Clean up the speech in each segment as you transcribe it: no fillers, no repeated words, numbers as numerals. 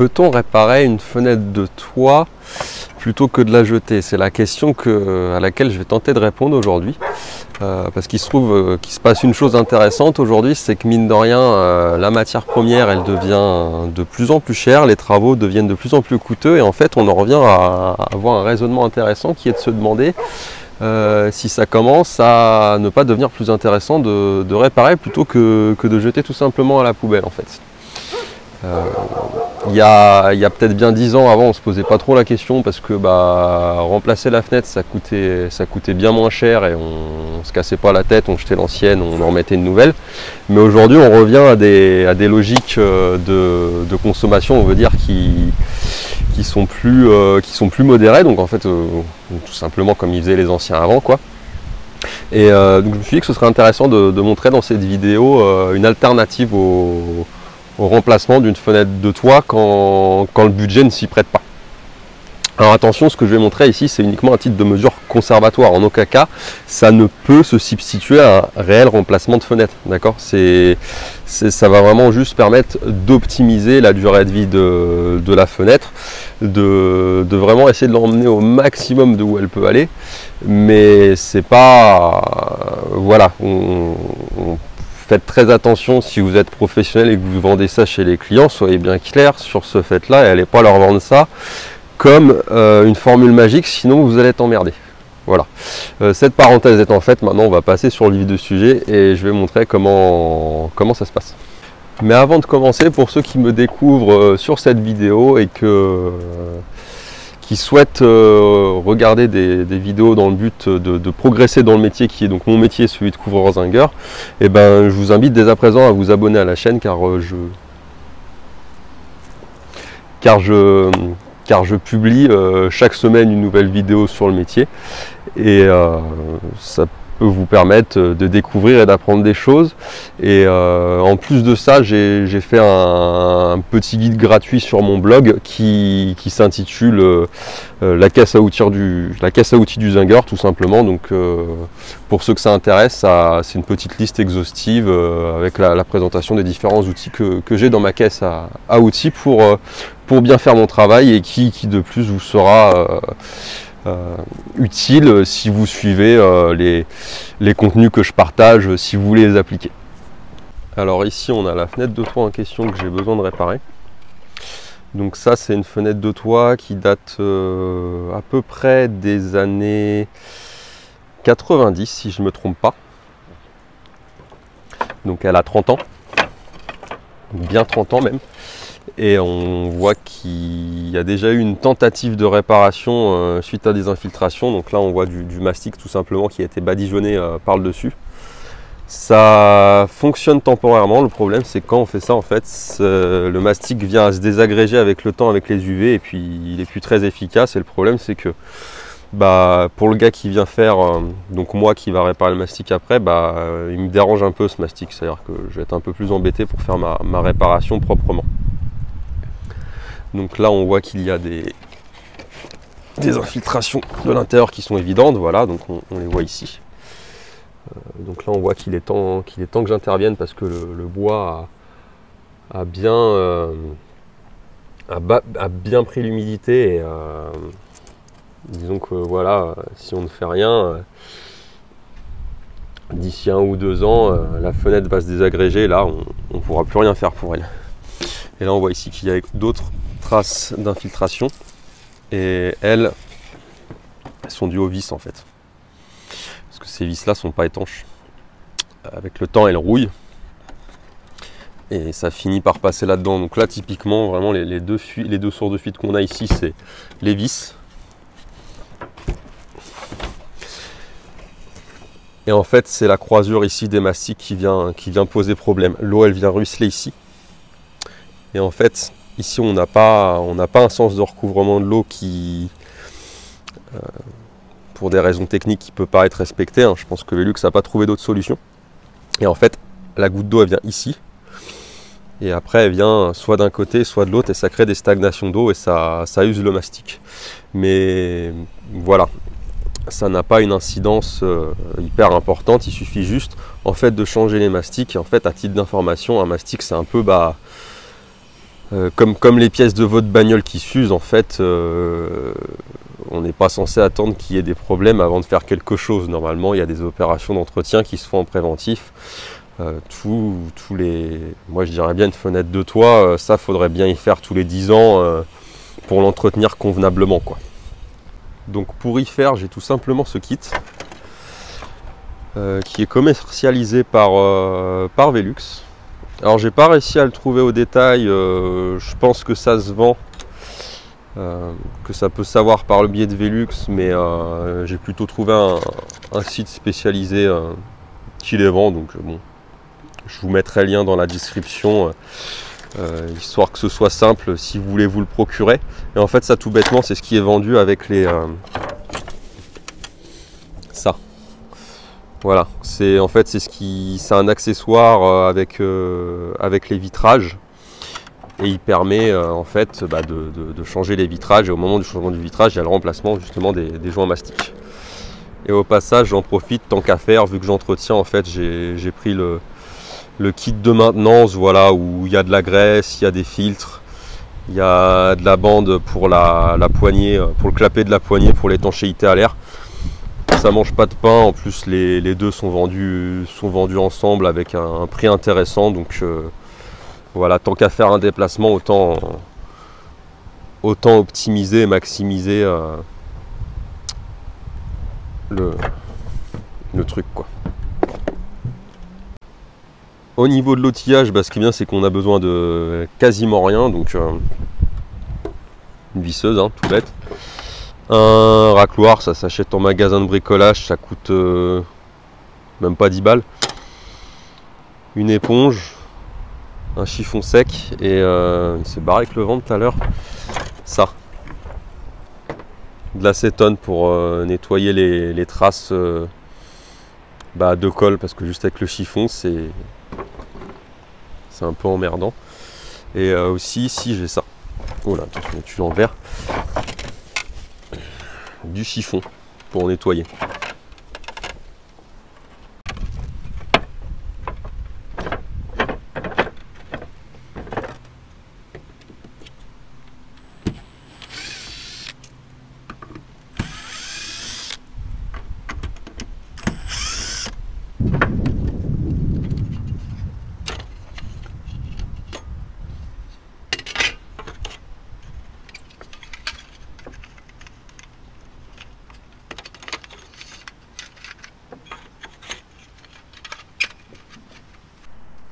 Peut-on réparer une fenêtre de toit plutôt que de la jeter? C'est la question à laquelle je vais tenter de répondre aujourd'hui. Parce qu'il se trouve qu'il se passe une chose intéressante aujourd'hui, c'est que mine de rien, la matière première, elle devient de plus en plus chère, les travaux deviennent de plus en plus coûteux, et en fait on en revient à avoir un raisonnement intéressant qui est de se demander si ça commence à ne pas devenir plus intéressant de réparer plutôt que de jeter tout simplement à la poubelle en fait. Il y a peut-être bien 10 ans avant, on se posait pas trop la question parce que remplacer la fenêtre ça coûtait bien moins cher et on se cassait pas la tête, on jetait l'ancienne, on en remettait une nouvelle. Mais aujourd'hui on revient à des logiques de consommation, on veut dire, qui sont plus modérées, donc en fait tout simplement comme ils faisaient les anciens avant quoi. Et donc je me suis dit que ce serait intéressant de montrer dans cette vidéo une alternative au remplacement d'une fenêtre de toit quand le budget ne s'y prête pas. Alors attention, ce que je vais montrer ici, c'est uniquement un titre de mesure conservatoire. En aucun cas, ça ne peut se substituer à un réel remplacement de fenêtre. D'accord ? Ça va vraiment juste permettre d'optimiser la durée de vie de la fenêtre, de vraiment essayer de l'emmener au maximum de où elle peut aller. Mais c'est pas... voilà. Faites très attention si vous êtes professionnel et que vous vendez ça chez les clients, soyez bien clair sur ce fait-là et n'allez pas leur vendre ça comme une formule magique, sinon vous allez être emmerdé. Voilà. Cette parenthèse étant faite, maintenant on va passer sur le vif du sujet et je vais montrer comment ça se passe. Mais avant de commencer, pour ceux qui me découvrent sur cette vidéo et qui souhaitent regarder des vidéos dans le but de progresser dans le métier qui est donc mon métier, celui de couvreur-zingueur, et je vous invite dès à présent à vous abonner à la chaîne car je publie chaque semaine une nouvelle vidéo sur le métier et ça peut vous permettre de découvrir et d'apprendre des choses. Et en plus de ça, j'ai fait un petit guide gratuit sur mon blog qui s'intitule la caisse à outils du zingueur, tout simplement. Donc pour ceux que ça intéresse, c'est une petite liste exhaustive avec la présentation des différents outils que j'ai dans ma caisse à outils pour bien faire mon travail et qui de plus vous sera utile si vous suivez les contenus que je partage, si vous voulez les appliquer. Alors ici on a la fenêtre de toit en question que j'ai besoin de réparer. Donc ça c'est une fenêtre de toit qui date à peu près des années 90 si je ne me trompe pas. Donc elle a 30 ans, bien 30 ans même. Et on voit qu'il y a déjà eu une tentative de réparation suite à des infiltrations. Donc là on voit du mastic tout simplement qui a été badigeonné par le dessus. Ça fonctionne temporairement. Le problème c'est que quand on fait ça en fait, le mastic vient à se désagréger avec le temps, avec les UV, et puis il n'est plus très efficace. Et le problème c'est que pour le gars qui vient faire, donc moi qui va réparer le mastic après, il me dérange un peu ce mastic. C'est-à-dire que je vais être un peu plus embêté pour faire ma réparation proprement. Donc là on voit qu'il y a des infiltrations de l'intérieur qui sont évidentes, voilà, donc on les voit ici. Donc là on voit qu'il est temps que j'intervienne parce que le bois a bien pris l'humidité et disons que voilà, si on ne fait rien, d'ici 1 ou 2 ans, la fenêtre va se désagréger, là on ne pourra plus rien faire pour elle. Et là on voit ici qu'il y a d'autres traces d'infiltration et elles sont dues aux vis en fait, parce que ces vis là sont pas étanches. Avec le temps elles rouillent et ça finit par passer là dedans. Donc là typiquement vraiment les deux sources de fuite qu'on a ici, c'est les vis et en fait c'est la croisure ici des mastiques qui vient poser problème. L'eau elle vient ruisseler ici et en fait ici on n'a pas un sens de recouvrement de l'eau qui, pour des raisons techniques, qui peut pas être respecté. Je pense que Velux n'a pas trouvé d'autre solution. Et en fait, la goutte d'eau elle vient ici. Et après elle vient soit d'un côté, soit de l'autre, et ça crée des stagnations d'eau et ça use le mastic. Mais voilà, ça n'a pas une incidence hyper importante. Il suffit juste en fait de changer les mastiques. Et en fait, à titre d'information, un mastic c'est un peu Comme les pièces de votre bagnole qui s'usent, en fait, on n'est pas censé attendre qu'il y ait des problèmes avant de faire quelque chose. Normalement, il y a des opérations d'entretien qui se font en préventif. Moi je dirais bien une fenêtre de toit, ça faudrait bien y faire tous les 10 ans pour l'entretenir convenablement, quoi. Donc pour y faire, j'ai tout simplement ce kit qui est commercialisé par Velux. Alors j'ai pas réussi à le trouver au détail, je pense que ça se vend, que ça peut savoir par le biais de Velux, mais j'ai plutôt trouvé un site spécialisé qui les vend, donc bon. Je vous mettrai le lien dans la description, histoire que ce soit simple si vous voulez vous le procurer. Et en fait, ça tout bêtement, c'est ce qui est vendu avec les... ça. Voilà, c'est un accessoire avec les vitrages. Et il permet en fait de changer les vitrages. Et au moment du changement du vitrage, il y a le remplacement justement des joints mastiques. Et au passage, j'en profite tant qu'à faire, vu que j'entretiens, en fait, j'ai pris le kit de maintenance, voilà, où il y a de la graisse, il y a des filtres, il y a de la bande pour la poignée, pour le clapet de la poignée, pour l'étanchéité à l'air. Ça mange pas de pain, en plus les deux sont vendus ensemble avec un prix intéressant, donc voilà, tant qu'à faire un déplacement, autant optimiser et maximiser le truc, quoi. Au niveau de l'outillage, ce qui est bien, c'est qu'on a besoin de quasiment rien, donc une visseuse, hein, tout bête. Un racloir, ça s'achète en magasin de bricolage, ça coûte même pas 10 balles. Une éponge, un chiffon sec, et il s'est barré avec le ventre tout à l'heure. Ça. De l'acétone pour nettoyer les traces de colle, parce que juste avec le chiffon, c'est un peu emmerdant. Et aussi, si j'ai ça. Oh là, attention, tu l'envers. Du chiffon pour nettoyer.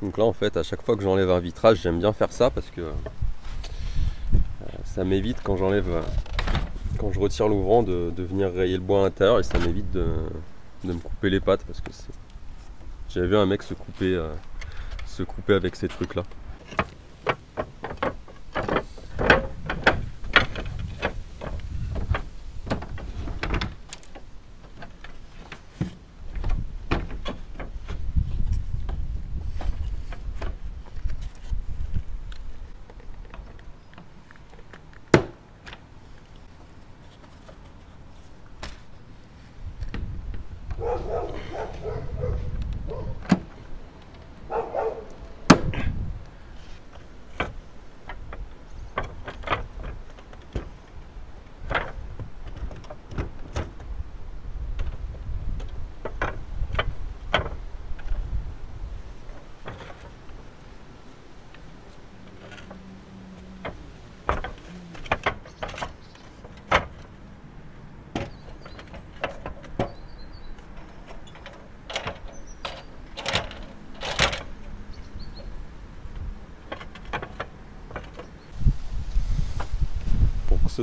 Donc là en fait à chaque fois que j'enlève un vitrage, j'aime bien faire ça parce que ça m'évite quand je retire l'ouvrant de venir rayer le bois à l'intérieur, et ça m'évite de me couper les pattes, parce que j'avais vu un mec se couper avec ces trucs là.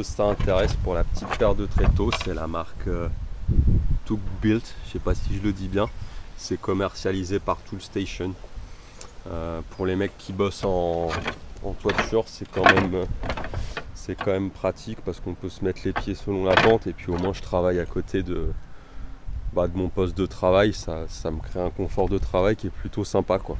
Ça intéresse, pour la petite paire de tréteaux, c'est la marque Took Built, je sais pas si je le dis bien, c'est commercialisé par Toolstation. Pour les mecs qui bossent en toiture, c'est quand même pratique, parce qu'on peut se mettre les pieds selon la pente, et puis au moins je travaille à côté de mon poste de travail, ça me crée un confort de travail qui est plutôt sympa, quoi.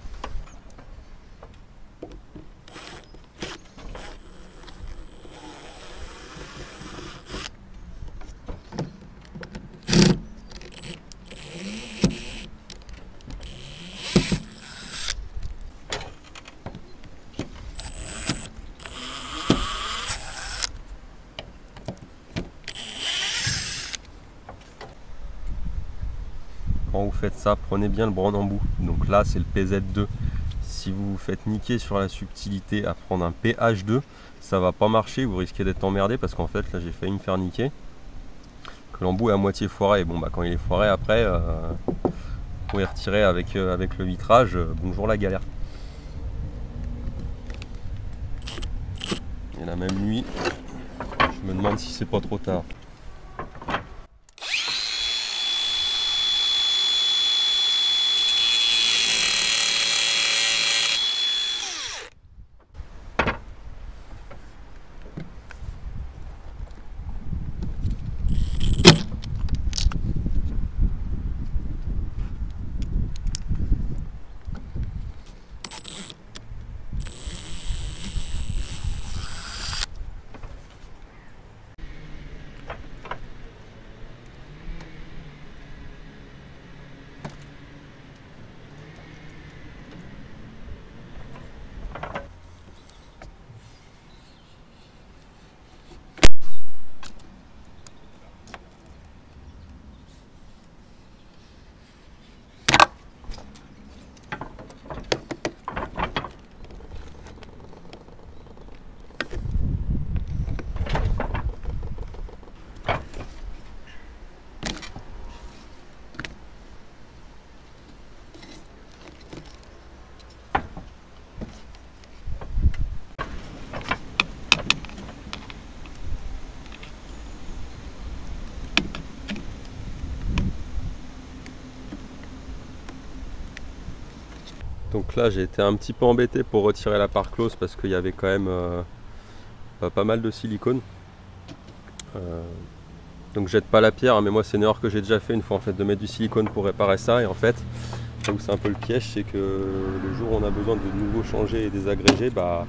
quand vous faites ça, prenez bien le brand-embout. Donc là, c'est le PZ2. Si vous vous faites niquer sur la subtilité à prendre un PH2, ça va pas marcher, vous risquez d'être emmerdé parce qu'en fait, là, j'ai failli me faire niquer. Que l'embout est à moitié foiré. Bon, bah, quand il est foiré, après, pour y retirer avec le vitrage, bonjour la galère. Et la même nuit, je me demande si c'est pas trop tard. Donc là j'ai été un petit peu embêté pour retirer la part close parce qu'il y avait quand même pas mal de silicone. Donc jette pas la pierre, hein, mais moi c'est une erreur que j'ai déjà fait une fois en fait, de mettre du silicone pour réparer ça. Et en fait, là où c'est un peu le piège, c'est que le jour où on a besoin de nouveau changer et désagréger, bah,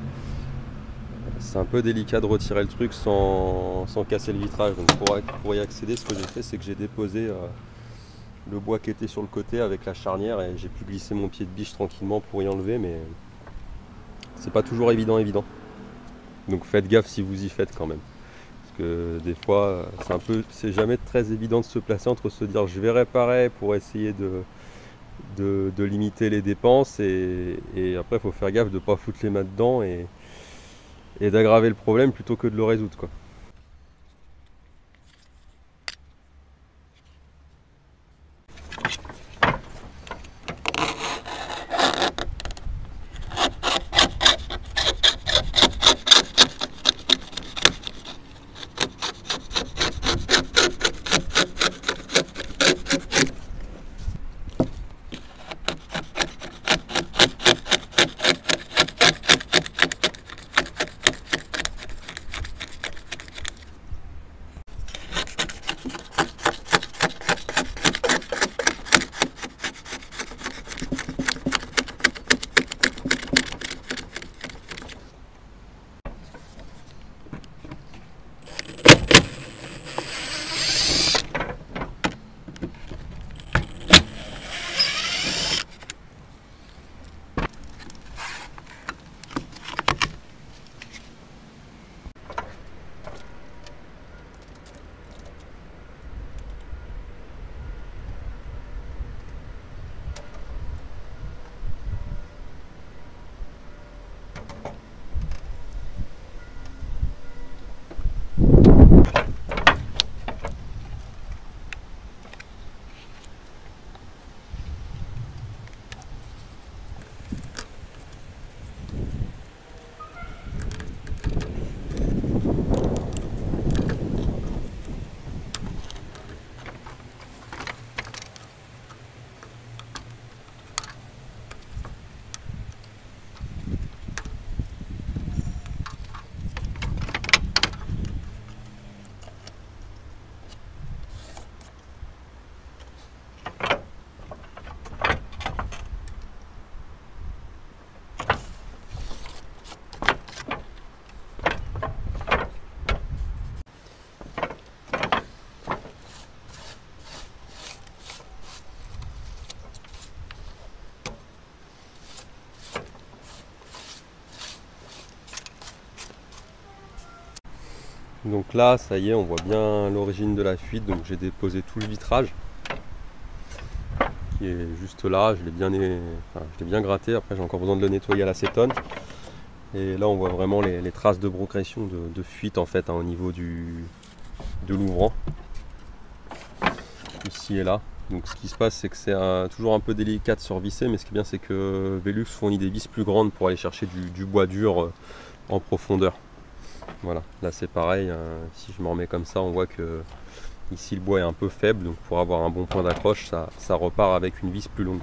c'est un peu délicat de retirer le truc sans casser le vitrage. Donc pour y accéder, ce que j'ai fait, c'est que j'ai déposé le bois qui était sur le côté avec la charnière et j'ai pu glisser mon pied de biche tranquillement pour y enlever, mais c'est pas toujours évident. Donc faites gaffe si vous y faites quand même. Parce que des fois, c'est jamais très évident de se placer entre se dire je vais réparer pour essayer de limiter les dépenses et après il faut faire gaffe de ne pas foutre les mains dedans et d'aggraver le problème plutôt que de le résoudre, quoi. Donc là, ça y est, on voit bien l'origine de la fuite, donc j'ai déposé tout le vitrage. qui est juste là. Je l'ai bien gratté. Après, j'ai encore besoin de le nettoyer à l'acétone. Et là, on voit vraiment les traces de progression, de fuite en fait, hein, au niveau de l'ouvrant. Ici et là. Donc ce qui se passe, c'est que c'est toujours un peu délicat de survisser, mais ce qui est bien, c'est que Velux fournit des vis plus grandes pour aller chercher du bois dur en profondeur. Voilà, là c'est pareil, si je me remets comme ça, on voit que ici le bois est un peu faible, donc pour avoir un bon point d'accroche, ça repart avec une vis plus longue.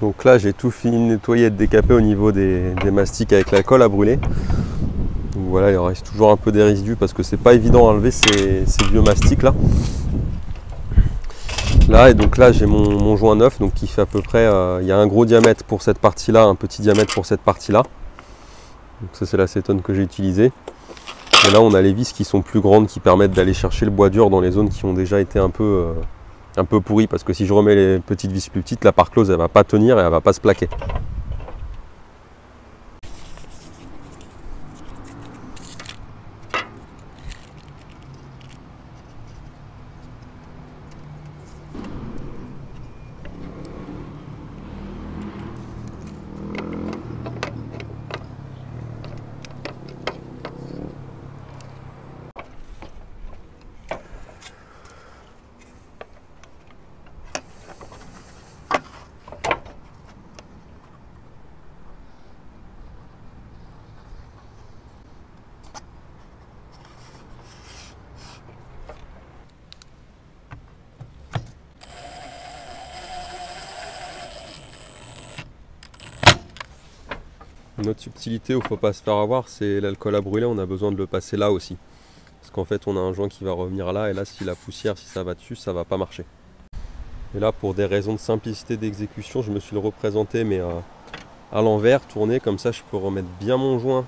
Donc là, j'ai tout fini de nettoyer et de décaper au niveau des mastiques avec l'alcool à brûler. Donc voilà, il reste toujours un peu des résidus parce que c'est pas évident à enlever ces vieux mastiques là. Là, et donc là, j'ai mon joint neuf, donc qui fait à peu près, il y a un gros diamètre pour cette partie-là, un petit diamètre pour cette partie-là. Donc ça, c'est l'acétone que j'ai utilisé. Et là, on a les vis qui sont plus grandes, qui permettent d'aller chercher le bois dur dans les zones qui ont déjà été un peu pourries. Parce que si je remets les petites vis plus petites, la part close, elle va pas tenir et elle va pas se plaquer. Une autre subtilité où il ne faut pas se faire avoir, c'est l'alcool à brûler, on a besoin de le passer là aussi. Parce qu'en fait, on a un joint qui va revenir là, et là, si la poussière, si ça va dessus, ça ne va pas marcher. Et là, pour des raisons de simplicité d'exécution, je me suis le représenté, mais à l'envers, tourné, comme ça, je peux remettre bien mon joint,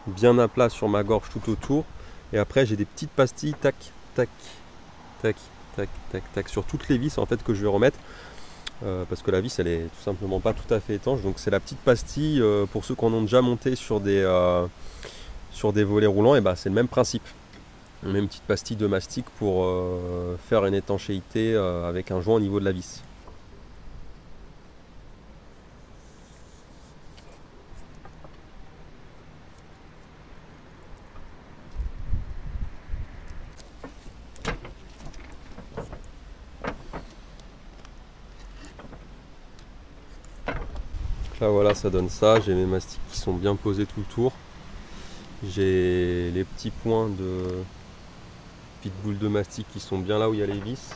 bien à plat sur ma gorge tout autour. Et après, j'ai des petites pastilles, tac, tac, tac, tac, tac, tac, sur toutes les vis, en fait, que je vais remettre. Parce que la vis elle est tout simplement pas tout à fait étanche, donc c'est la petite pastille pour ceux qui en ont déjà monté sur des volets roulants, et bah c'est le même principe. On met une petite pastille de mastic pour faire une étanchéité avec un joint au niveau de la vis. là voilà, ça donne ça. J'ai mes mastiques qui sont bien posés tout le tour. J'ai les petits points de petites boules de mastic qui sont bien là où il y a les vis.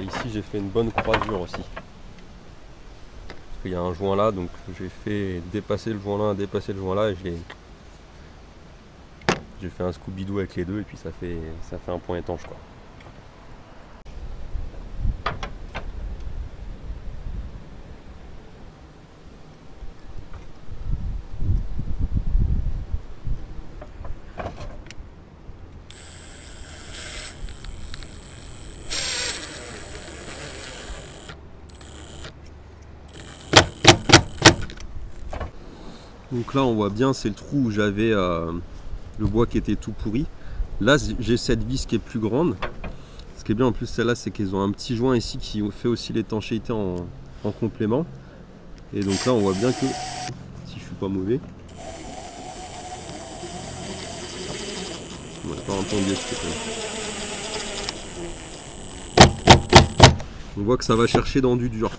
Et ici j'ai fait une bonne croisure aussi. Parce qu'il y a un joint là, donc j'ai fait dépasser le joint là, dépasser le joint là, et j'ai fait un Scooby-Doo avec les deux, et puis ça fait un point étanche quoi. Donc là on voit bien, c'est le trou où j'avais le bois qui était tout pourri. Là j'ai cette vis qui est plus grande. Ce qui est bien en plus celle-là, c'est qu'ils ont un petit joint ici qui fait aussi l'étanchéité en complément. Et donc là on voit bien que, si je suis pas mauvais, on va pas entendre on voit que ça va chercher dans du dur.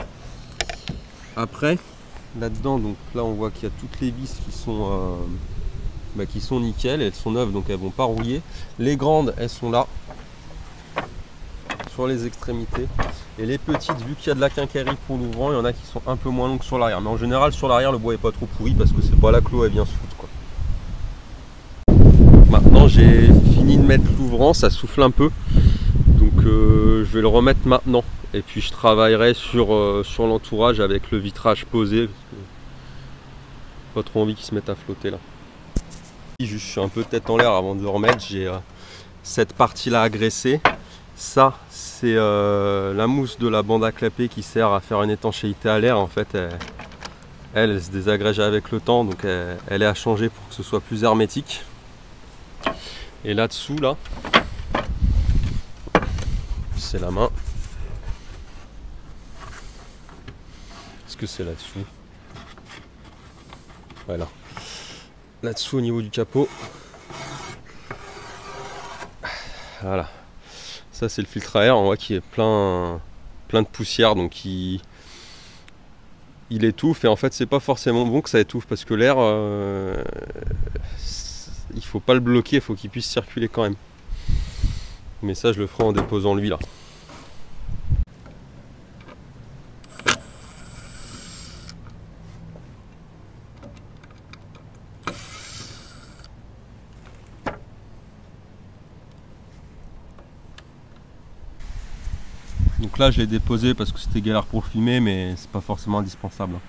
Après, là-dedans, donc là on voit qu'il y a toutes les vis qui sont nickel, elles sont neuves donc elles vont pas rouiller. Les grandes elles sont là sur les extrémités, et les petites, vu qu'il y a de la quincaillerie pour l'ouvrant, il y en a qui sont un peu moins longues sur l'arrière, mais en général sur l'arrière le bois est pas trop pourri parce que c'est pas là que l'eau elle vient se foutre quoi. Maintenant j'ai fini de mettre l'ouvrant, ça souffle un peu, donc je vais le remettre maintenant. Et puis je travaillerai sur l'entourage avec le vitrage posé. Pas trop envie qu'il se mette à flotter là. Je suis un peu tête en l'air avant de le remettre. J'ai cette partie là à graisser. Ça c'est la mousse de la bande à clapper qui sert à faire une étanchéité à l'air. En fait elle se désagrège avec le temps, donc elle est à changer pour que ce soit plus hermétique. Et là dessous là, c'est la main. Que c'est là-dessous, voilà, là-dessous au niveau du capot, voilà, ça c'est le filtre à air, on voit qu'il est plein de poussière, donc il étouffe, et en fait c'est pas forcément bon que ça étouffe parce que l'air il faut pas le bloquer, il faut qu'il puisse circuler quand même, mais ça je le ferai en déposant lui là. Donc là je l'ai déposé parce que c'était galère pour le filmer, mais c'est pas forcément indispensable.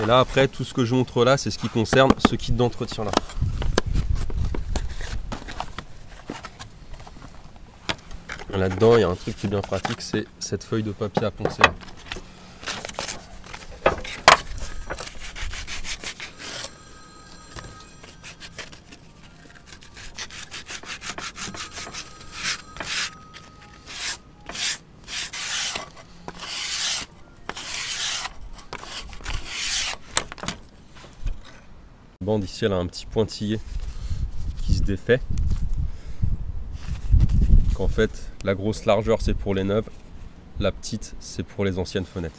Et là après tout ce que je montre là, c'est ce qui concerne ce kit d'entretien là. Là-dedans, il y a un truc qui est bien pratique, c'est cette feuille de papier à poncer. La bande ici, elle a un petit pointillé qui se défait. En fait, la grosse largeur c'est pour les neuves, la petite c'est pour les anciennes fenêtres.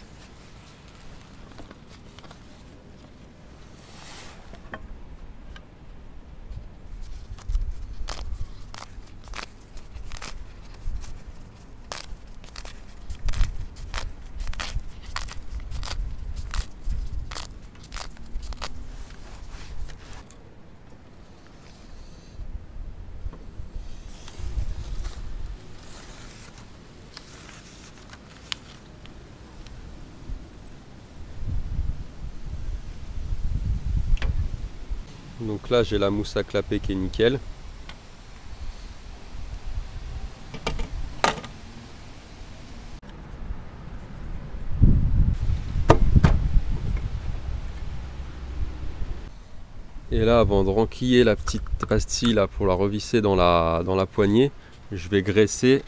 Donc là j'ai la mousse à clapper qui est nickel. Et là, avant de renquiller la petite pastille là, pour la revisser dans la poignée, je vais graisser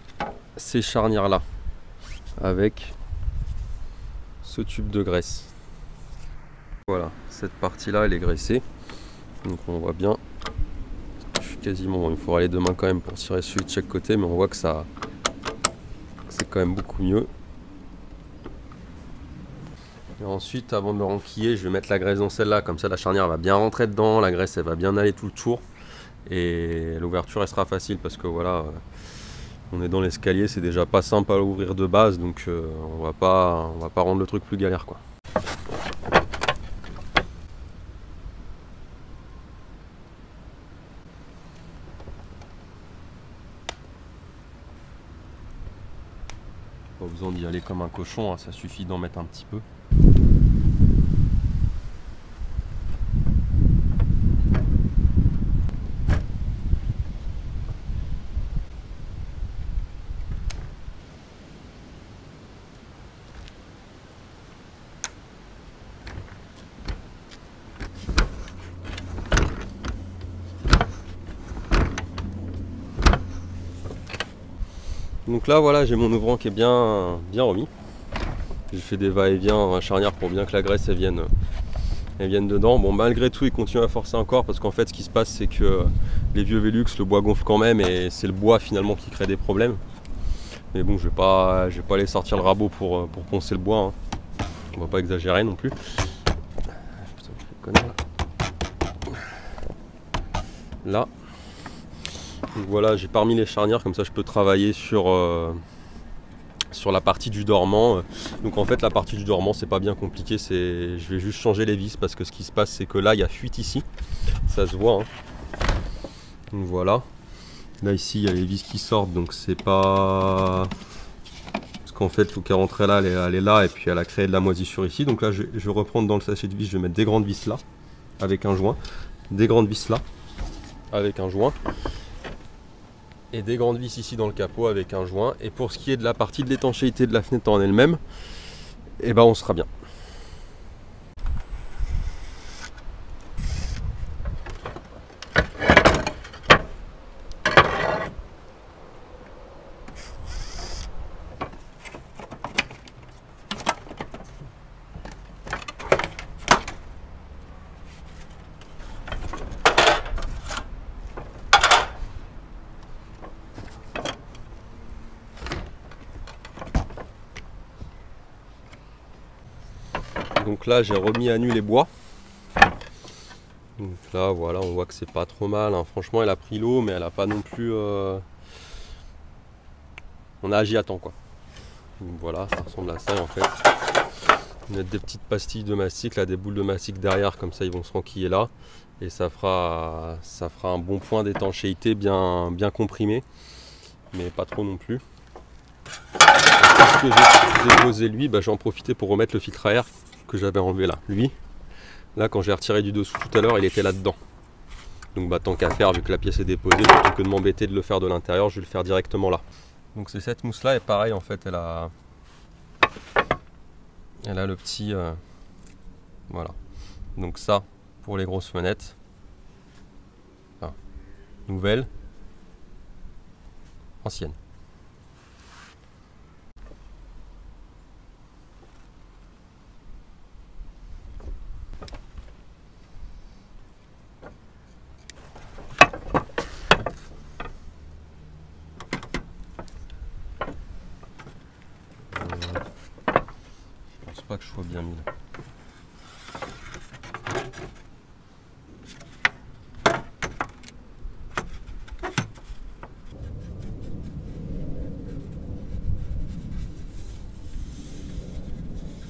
ces charnières là avec ce tube de graisse. Voilà, cette partie-là, elle est graissée. Donc on voit bien. Je suis quasiment bon. Il faut aller deux mains quand même pour tirer celui de chaque côté, mais on voit que ça, c'est quand même beaucoup mieux. Et ensuite, avant de le renquiller, je vais mettre la graisse dans celle-là. Comme ça, la charnière va bien rentrer dedans, la graisse, elle va bien aller tout le tour. Et l'ouverture, elle sera facile parce que voilà, on est dans l'escalier, c'est déjà pas simple à l'ouvrir de base, donc on va pas rendre le truc plus galère, quoi. Pas besoin d'y aller comme un cochon, hein, ça suffit d'en mettre un petit peu. Donc là voilà, j'ai mon ouvrant qui est bien remis. J'ai fait des va-et-vient charnière pour bien que la graisse elle vienne dedans. Bon, malgré tout, il continue à forcer encore parce qu'en fait ce qui se passe c'est que les vieux Velux, le bois gonfle quand même et c'est le bois finalement qui crée des problèmes. Mais bon, je vais pas aller sortir le rabot pour poncer le bois, hein. On va pas exagérer non plus. Putain, là. Donc voilà, j'ai pas remis les charnières, comme ça je peux travailler sur la partie du dormant. Donc en fait la partie du dormant c'est pas bien compliqué, je vais juste changer les vis parce que ce qui se passe c'est que là il y a fuite ici, ça se voit, hein. Donc voilà, là ici il y a les vis qui sortent, donc c'est pas... Parce qu'en fait l'eau qui est rentrée là, elle est là et puis elle a créé de la moisissure ici. Donc là je vais reprendre dans le sachet de vis, je vais mettre des grandes vis là avec un joint, des grandes vis là avec un joint et des grandes vis ici dans le capot avec un joint. Et pour ce qui est de la partie de l'étanchéité de la fenêtre en elle-même, et ben on sera bien. Donc là j'ai remis à nu les bois. Donc là voilà, on voit que c'est pas trop mal, hein. Franchement elle a pris l'eau mais elle a pas non plus... On a agi à temps, quoi. Donc voilà, ça ressemble à ça en fait. On a des petites pastilles de mastic, là, des boules de mastic derrière, comme ça ils vont se renquiller là. Et ça fera un bon point d'étanchéité bien comprimé, mais pas trop non plus. Parce que j'ai déposé lui, bah, j'en profitais pour remettre le filtre à air que j'avais enlevé là. Lui, là quand j'ai retiré du dessous tout à l'heure, il était là-dedans. Donc bah, tant qu'à faire, vu que la pièce est déposée, plutôt que de m'embêter de le faire de l'intérieur, je vais le faire directement là. Donc c'est cette mousse là, et pareil en fait, elle a le petit... voilà. Donc ça, pour les grosses fenêtres. Enfin, nouvelle, ancienne. Je pense pas que je sois bien mis là.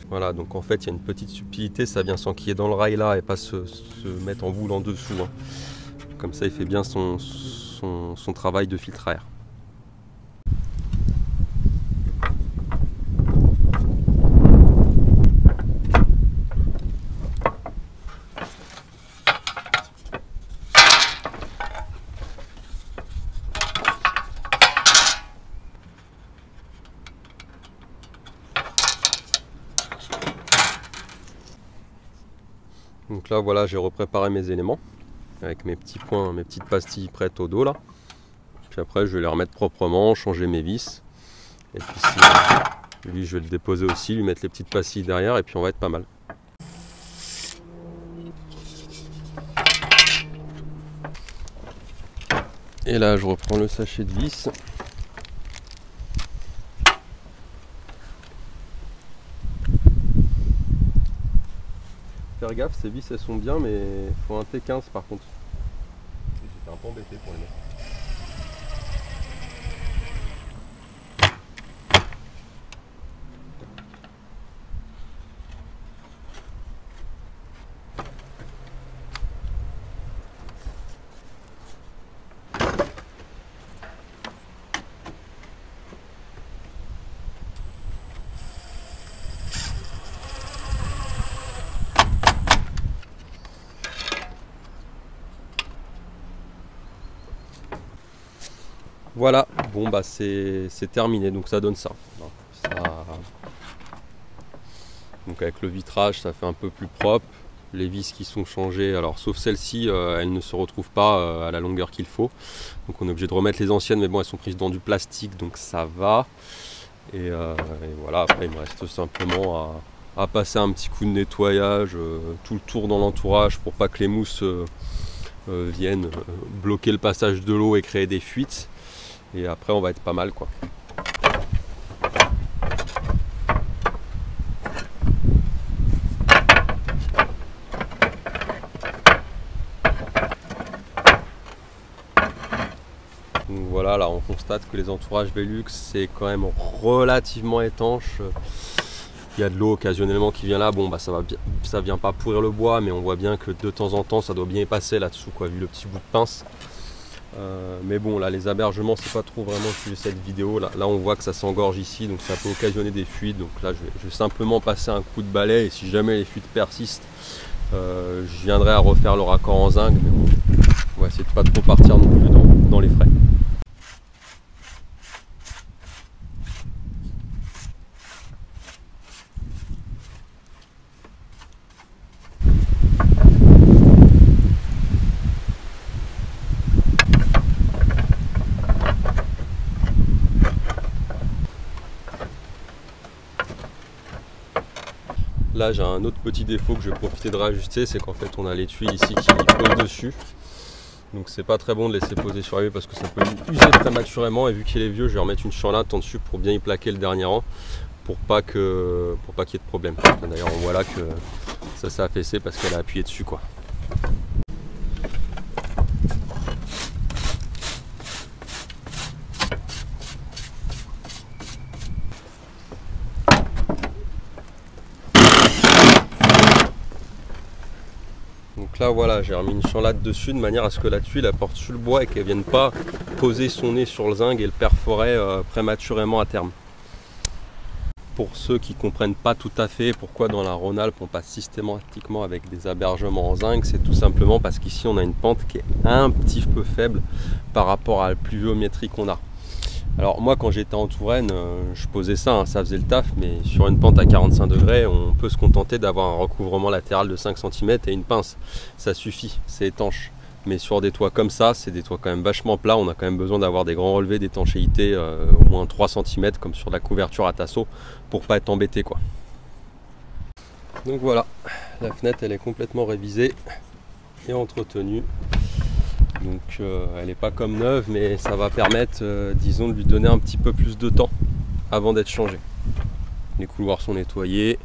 Voilà, donc en fait il y a une petite subtilité, ça vient s'enquiller dans le rail là et pas se mettre en boule en dessous, hein. Comme ça il fait bien son travail de filtre à air. Donc là voilà, j'ai repréparé mes éléments avec mes petits points, mes petites pastilles prêtes au dos là. Puis après je vais les remettre proprement, changer mes vis. Et puis Lui je vais le déposer aussi, lui mettre les petites pastilles derrière et puis on va être pas mal. Et là je reprends le sachet de vis. Faire gaffe, ces vis elles sont bien mais il faut un T15 par contre. J'étais un peu embêté pour les mettre. Voilà, bon bah c'est terminé, donc ça donne ça. Donc avec le vitrage ça fait un peu plus propre, les vis qui sont changées, alors sauf celle-ci, elles ne se retrouvent pas à la longueur qu'il faut. Donc on est obligé de remettre les anciennes, mais bon elles sont prises dans du plastique donc ça va. Et voilà, après il me reste simplement à passer un petit coup de nettoyage tout le tour dans l'entourage pour pas que les mousses viennent bloquer le passage de l'eau et créer des fuites. Et après on va être pas mal quoi. Donc voilà, là on constate que les entourages Velux c'est quand même relativement étanche. Il y a de l'eau occasionnellement qui vient là, bon bah ça vient pas pourrir le bois, mais on voit bien que de temps en temps ça doit bien y passer là-dessous quoi, vu le petit bout de pince. Mais bon là les hébergements c'est pas trop vraiment suivi cette vidéo, là on voit que ça s'engorge ici donc ça peut occasionner des fuites, donc là je vais simplement passer un coup de balai et si jamais les fuites persistent je viendrai à refaire le raccord en zinc, mais bon, on va essayer de pas trop partir non plus dans les frais. Là j'ai un autre petit défaut que je vais profiter de réajuster, c'est qu'en fait on a les tuiles ici qui posent dessus. Donc c'est pas très bon de laisser poser sur la parce que ça peut user prématurément, et vu qu'il est vieux je vais remettre une chanlate en dessus pour bien y plaquer le dernier rang pour pas qu'il y ait de problème. D'ailleurs on voit là que ça s'est affaissé parce qu'elle a appuyé dessus quoi. Donc là voilà, j'ai remis une chanlate dessus de manière à ce que la tuile apporte sur le bois et qu'elle ne vienne pas poser son nez sur le zinc et le perforer prématurément à terme. Pour ceux qui ne comprennent pas tout à fait pourquoi dans la Rhône-Alpes on passe systématiquement avec des hébergements en zinc, c'est tout simplement parce qu'ici on a une pente qui est un petit peu faible par rapport à la pluviométrie qu'on a. Alors moi quand j'étais en Touraine, je posais ça, hein, ça faisait le taf, mais sur une pente à 45 degrés, on peut se contenter d'avoir un recouvrement latéral de 5 cm et une pince. Ça suffit, c'est étanche. Mais sur des toits comme ça, c'est des toits quand même vachement plats, on a quand même besoin d'avoir des grands relevés d'étanchéité, au moins 3 cm comme sur la couverture à tasseau, pour pas être embêté quoi. Donc voilà, la fenêtre elle est complètement révisée et entretenue. Donc elle n'est pas comme neuve, mais ça va permettre, disons, de lui donner un petit peu plus de temps avant d'être changée. Les couloirs sont nettoyés,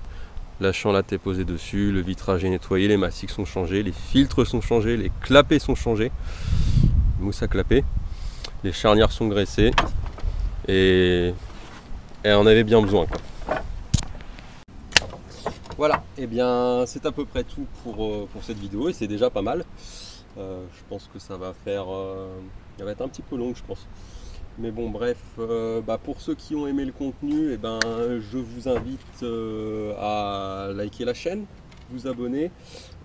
la chanlate est posée dessus, le vitrage est nettoyé, les mastiques sont changés, les filtres sont changés, les clapets sont changés, mousse à clapper, les charnières sont graissées et on avait bien besoin quoi. Voilà, et bien c'est à peu près tout pour cette vidéo et c'est déjà pas mal. Je pense que ça va faire, elle va être un petit peu longue je pense. Mais bon bref, pour ceux qui ont aimé le contenu, et je vous invite à liker la chaîne, vous abonner.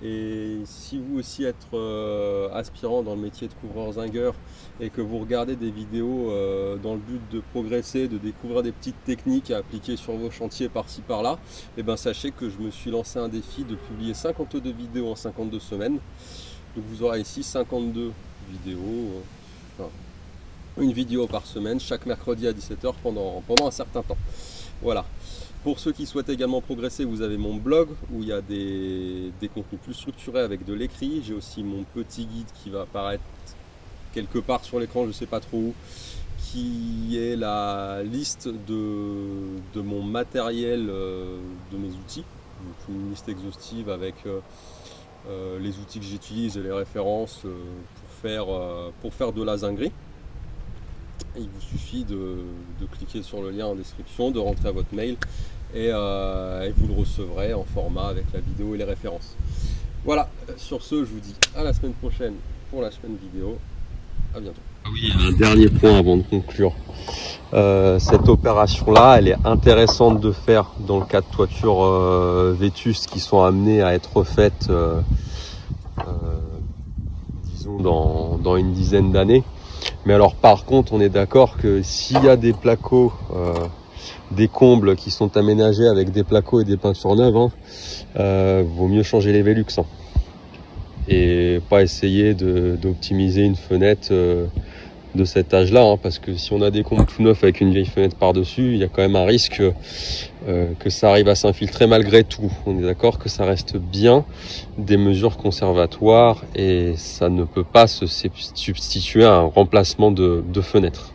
Et si vous aussi êtes aspirant dans le métier de couvreur zingueur et que vous regardez des vidéos dans le but de progresser, de découvrir des petites techniques à appliquer sur vos chantiers par-ci par-là, et sachez que je me suis lancé un défi de publier 52 vidéos en 52 semaines. Donc vous aurez ici 52 vidéos, une vidéo par semaine, chaque mercredi à 17 h pendant un certain temps. Voilà. Pour ceux qui souhaitent également progresser, vous avez mon blog où il y a des contenus plus structurés avec de l'écrit. J'ai aussi mon petit guide qui va apparaître quelque part sur l'écran, je ne sais pas trop où, qui est la liste de mon matériel, de mes outils. Donc une liste exhaustive avec les outils que j'utilise et les références pour faire de la zinguerie. Il vous suffit de cliquer sur le lien en description, de rentrer à votre mail et vous le recevrez en format avec la vidéo et les références. Voilà, sur ce, je vous dis à la semaine prochaine pour la semaine vidéo. À bientôt. Ah oui, il y a un dernier point avant de conclure. Cette opération-là, elle est intéressante de faire dans le cas de toitures vétustes qui sont amenées à être refaites, disons, dans une dizaine d'années. Mais alors par contre, on est d'accord que s'il y a des placos, des combles qui sont aménagés avec des placos et des peintures neuves, vaut mieux changer les Velux. Et pas essayer d'optimiser une fenêtre de cet âge-là, parce que si on a des combles tout neufs avec une vieille fenêtre par-dessus, il y a quand même un risque que ça arrive à s'infiltrer malgré tout. On est d'accord que ça reste bien des mesures conservatoires et ça ne peut pas se substituer à un remplacement de fenêtre.